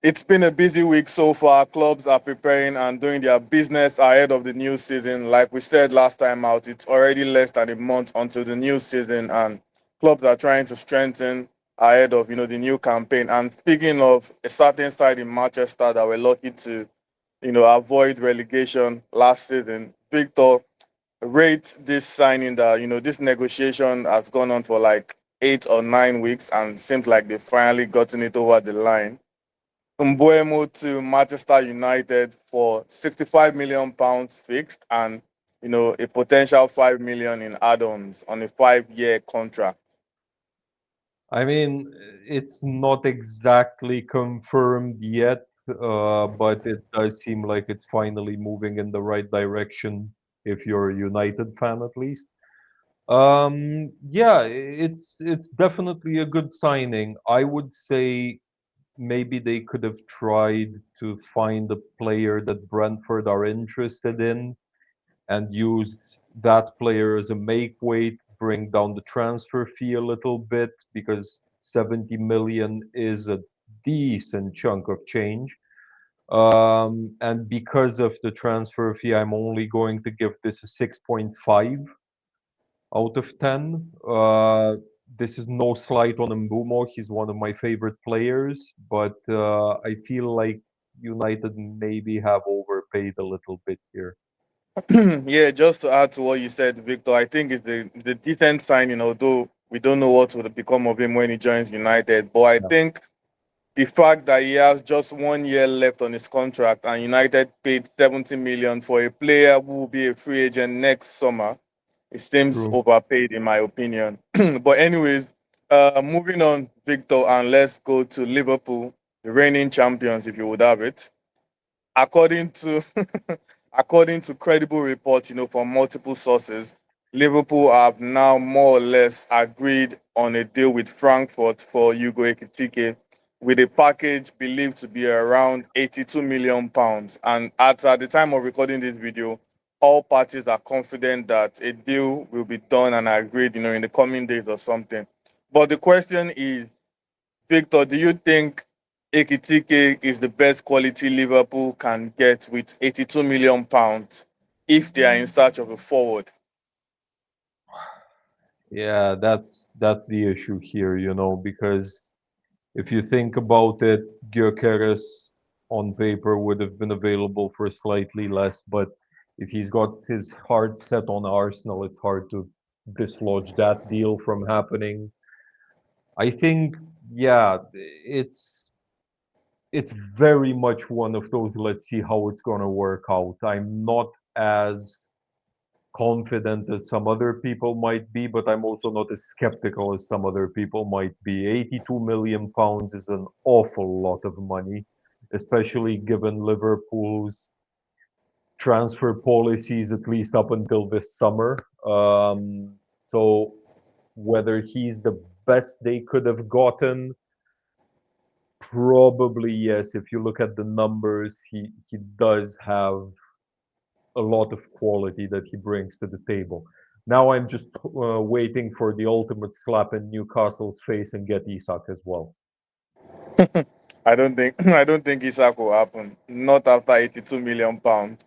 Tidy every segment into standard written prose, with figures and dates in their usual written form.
It's been a busy week so far. Clubs are preparing and doing their business ahead of the new season. Like we said last time out, it's already less than a month until the new season, and clubs are trying to strengthen ahead of the new campaign. And speaking of a certain side in Manchester that were lucky to avoid relegation last season, Victor, rate this signing that this negotiation has gone on for like 8 or 9 weeks and seems like they've finally gotten it over the line. Mbuemo to Manchester United for 65 million pounds fixed and a potential 5 million in add-ons on a 5-year contract. I mean, it's not exactly confirmed yet, but it does seem like it's finally moving in the right direction if you're a United fan at least. Yeah, it's definitely a good signing. I would say maybe they could have tried to find a player that Brentford are interested in and use that player as a make weight, bring down the transfer fee a little bit because 70 million is a decent chunk of change. And because of the transfer fee, I'm only going to give this a 6.5 out of 10. This is no slight on Mbumo. He's one of my favorite players, but I feel like United maybe have overpaid a little bit here. Yeah, just to add to what you said, Victor, I think it's a decent signing, although we don't know what will become of him when he joins United. But I Yeah, think the fact that he has just 1 year left on his contract and United paid 70 million for a player who will be a free agent next summer, it seems true. overpaid in my opinion. But anyways, moving on, Victor, and let's go to Liverpool, the reigning champions, if you would have it. According to according to credible reports, from multiple sources, Liverpool have now more or less agreed on a deal with Frankfurt for Hugo Ekitike with a package believed to be around 82 million pounds. And at the time of recording this video, all parties are confident that a deal will be done and agreed, in the coming days or something. But the question is, Victor, do you think Ekitike is the best quality Liverpool can get with 82 million pounds if they are in search of a forward? Yeah, that's the issue here, because if you think about it, Gyökeres on paper would have been available for slightly less, but if he's got his heart set on Arsenal, it's hard to dislodge that deal from happening. I think, yeah, it's very much one of those let's see how it's gonna work out. I'm not as confident as some other people might be, but I'm also not as skeptical as some other people might be. 82 million pounds is an awful lot of money, especially given Liverpool's transfer policies, at least up until this summer. So whether he's the best they could have gotten, probably yes. If you look at the numbers, he does have a lot of quality that he brings to the table. Now I'm just waiting for the ultimate slap in Newcastle's face and get Isak as well. I don't think Isak will happen. Not after 82 million pounds.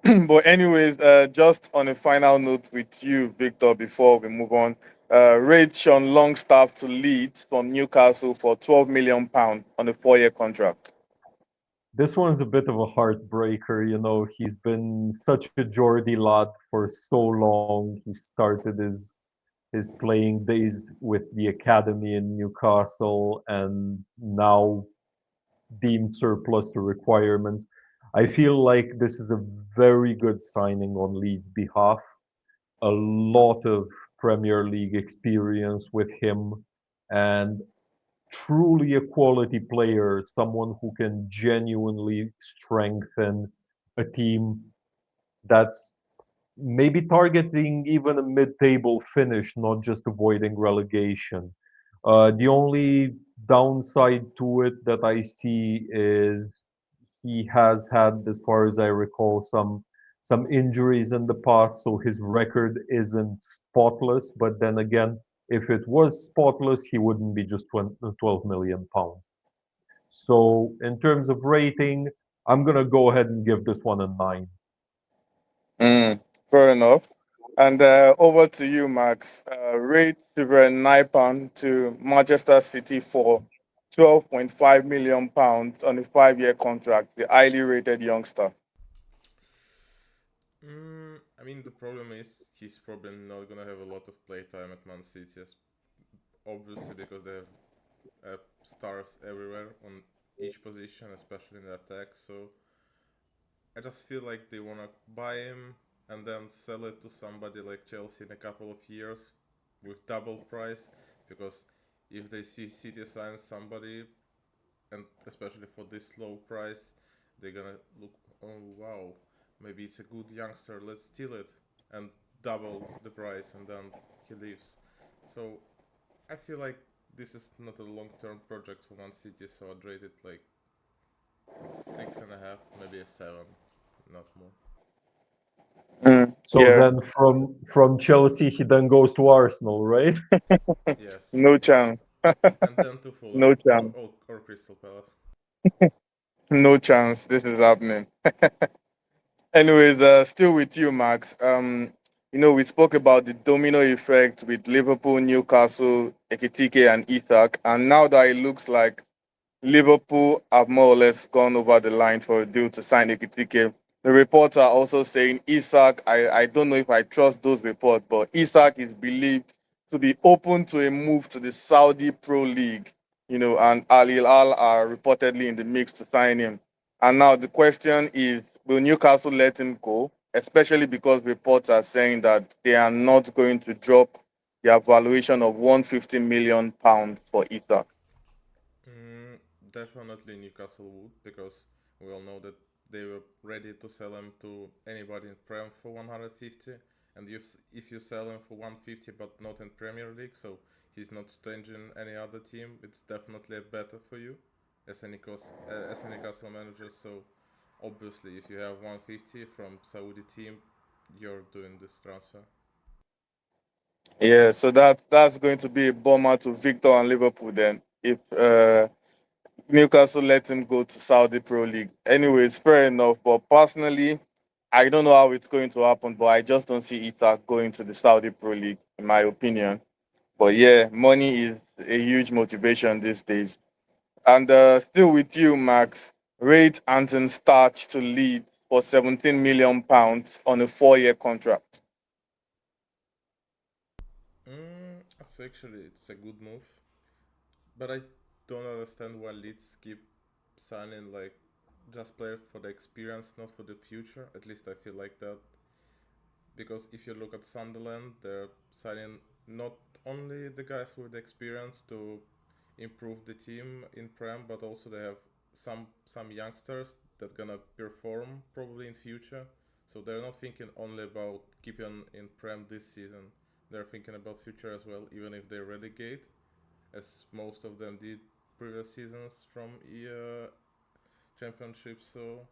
But anyways, just on a final note with you, Victor, before we move on, rate Sean Longstaff to Leeds from Newcastle for 12 million pounds on a 4-year contract. This one's a bit of a heartbreaker, He's been such a Geordie lad for so long. He started his playing days with the academy in Newcastle and now deemed surplus to requirements. I feel like this is a very good signing on Leeds' behalf. A lot of Premier League experience with him and truly a quality player, someone who can genuinely strengthen a team that's maybe targeting even a mid-table finish, not just avoiding relegation. The only downside to it that I see is he has had, as far as I recall, some injuries in the past, so his record isn't spotless. But then again, if it was spotless, he wouldn't be just 12 million pounds. So in terms of rating, I'm gonna go ahead and give this one a 9. Mm, fair enough. And over to you, Max. Rate Severin Naipan to Manchester City for £12.5 million on a 5 year contract, the highly rated youngster. I mean, the problem is he's probably not gonna have a lot of playtime at Man City, obviously because they have stars everywhere on each position, especially in the attack. So I just feel like they wanna buy him and then sell it to somebody like Chelsea in a couple of years with double price, because if they see City sign somebody, and especially for this low price, they're gonna look, oh wow, maybe it's a good youngster, let's steal it, and double the price, and then he leaves. So I feel like this is not a long-term project for Man City, so I'd rate it like 6.5, maybe a 7, not more. Mm, So yeah, then from Chelsea he then goes to Arsenal, right? Yes, no chance. and then to Fulham No chance. or Crystal Palace. No chance. This is happening. Anyways, still with you, Max. We spoke about the domino effect with Liverpool, Newcastle, Ekitike, and Isak, and now that it looks like Liverpool have more or less gone over the line for a deal to sign Ekitike. The reports are also saying Isak. I don't know if I trust those reports, but Isak is believed to be open to a move to the Saudi Pro League. And Al Hilal are reportedly in the mix to sign him. And now the question is, will Newcastle let him go? Especially because reports are saying that they are not going to drop their valuation of £150 million for Isak. Mm, Definitely Newcastle would, because we all know that they were ready to sell him to anybody in Prem for 150, and if you sell him for 150 but not in Premier League, so he's not changing any other team, it's definitely a better for you as a Newcastle manager. So obviously, if you have 150 from Saudi team, you're doing this transfer. Yeah, so that's going to be a bummer to Victor and Liverpool then if Newcastle let him go to Saudi Pro League. Anyways, fair enough. But personally, I don't know how it's going to happen, but I just don't see Isak going to the Saudi Pro League, in my opinion. But yeah, money is a huge motivation these days. And still with you, Max, rate Anton Starch to Leeds for £17 million on a 4 year contract. So actually, it's a good move. But I don't understand why Leeds keep signing like just players for the experience, not for the future. At least I feel like that. Because if you look at Sunderland, they're signing not only the guys with the experience to improve the team in Prem, but also they have some youngsters that gonna perform probably in future. So they're not thinking only about keeping in Prem this season. They're thinking about future as well, even if they relegate, as most of them did previous seasons from championship. So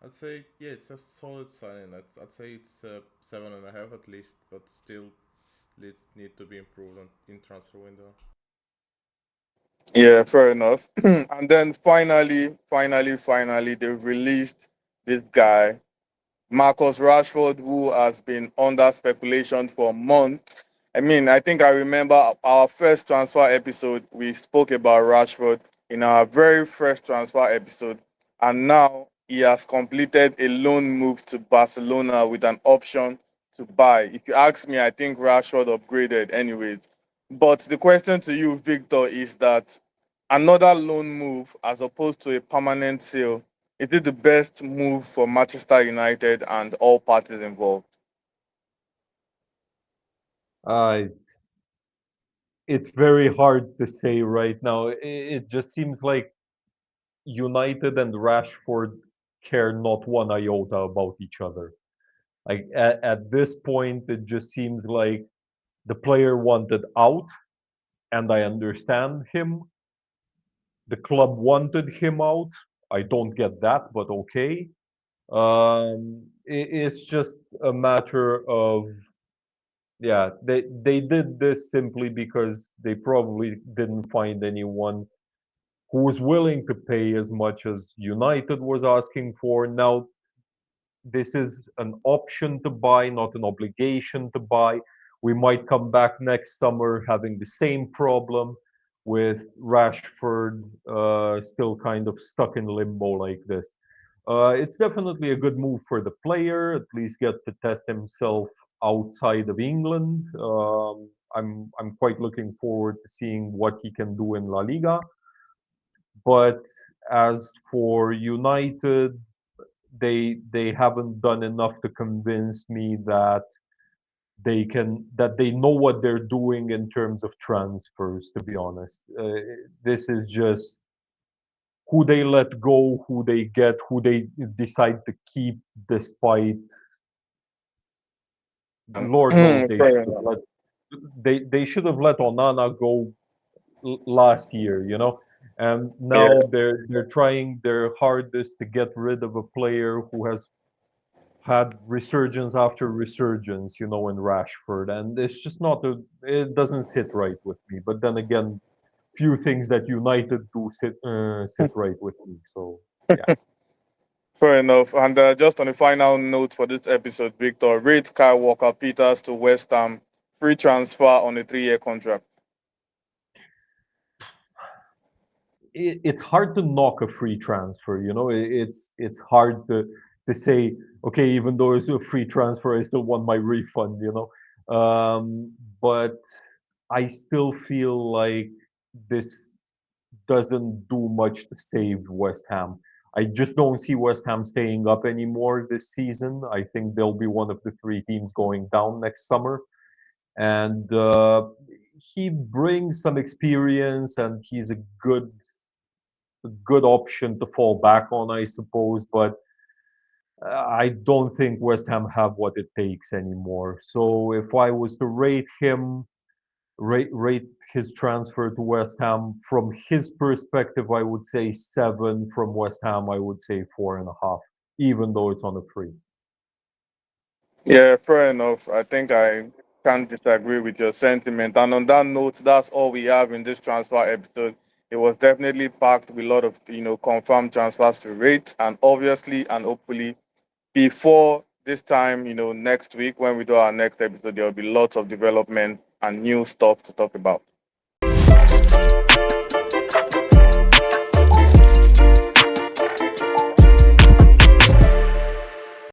I'd say yeah, it's a solid signing. I'd say it's 7.5 at least, but still Leeds need to be improved in transfer window. Yeah, fair enough. And then finally, they've released this guy, Marcus Rashford, who has been under speculation for months. I mean, I think I remember our first transfer episode, we spoke about Rashford in our very first transfer episode. And now he has completed a loan move to Barcelona with an option to buy. If you ask me, I think Rashford upgraded anyways. But the question to you, Victor, is that another loan move as opposed to a permanent sale, is it the best move for Manchester United and all parties involved? It's very hard to say right now. It just seems like United and Rashford care not one iota about each other. Like at this point, it just seems like the player wanted out, and I understand him. The club wanted him out. I don't get that, but okay. It's just a matter of, yeah, they did this simply because they probably didn't find anyone who was willing to pay as much as United was asking for. Now, this is an option to buy, not an obligation to buy. We might come back next summer having the same problem with Rashford still kind of stuck in limbo like this. It's definitely a good move for the player. At least gets to test himself outside of England. I'm quite looking forward to seeing what he can do in La Liga. But as for United, they haven't done enough to convince me that they know what they're doing in terms of transfers. To be honest, this is just who they let go, who they get, who they decide to keep, despite Lord knows they Fair should have enough. let they should have let Onana go last year, you know. And Yeah. now they're trying their hardest to get rid of a player who has had resurgence after resurgence, you know, in Rashford, and it's just not it doesn't sit right with me. But then again, few things that United do sit right with me. So yeah, Fair enough. And just on a final note for this episode, Victor, rate Kyle Walker Peters to West Ham, free transfer on a 3-year contract. it's hard to knock a free transfer. You know, it's hard to say, okay, even though it's a free transfer, I still want my refund. You know, but I still feel like this doesn't do much to save West Ham. I just don't see West Ham staying up anymore this season. I think they'll be one of the three teams going down next summer. And he brings some experience, and he's a good option to fall back on, I suppose. But I don't think West Ham have what it takes anymore. So if I was to rate his transfer to West Ham from his perspective, I would say 7. From West Ham, I would say 4.5, even though it's on a free. Yeah, fair enough. I think I can't disagree with your sentiment. And on that note, that's all we have in this transfer episode. It was definitely packed with a lot of confirmed transfers to rate, and obviously and hopefully before this time, next week when we do our next episode, there will be lots of development and new stuff to talk about.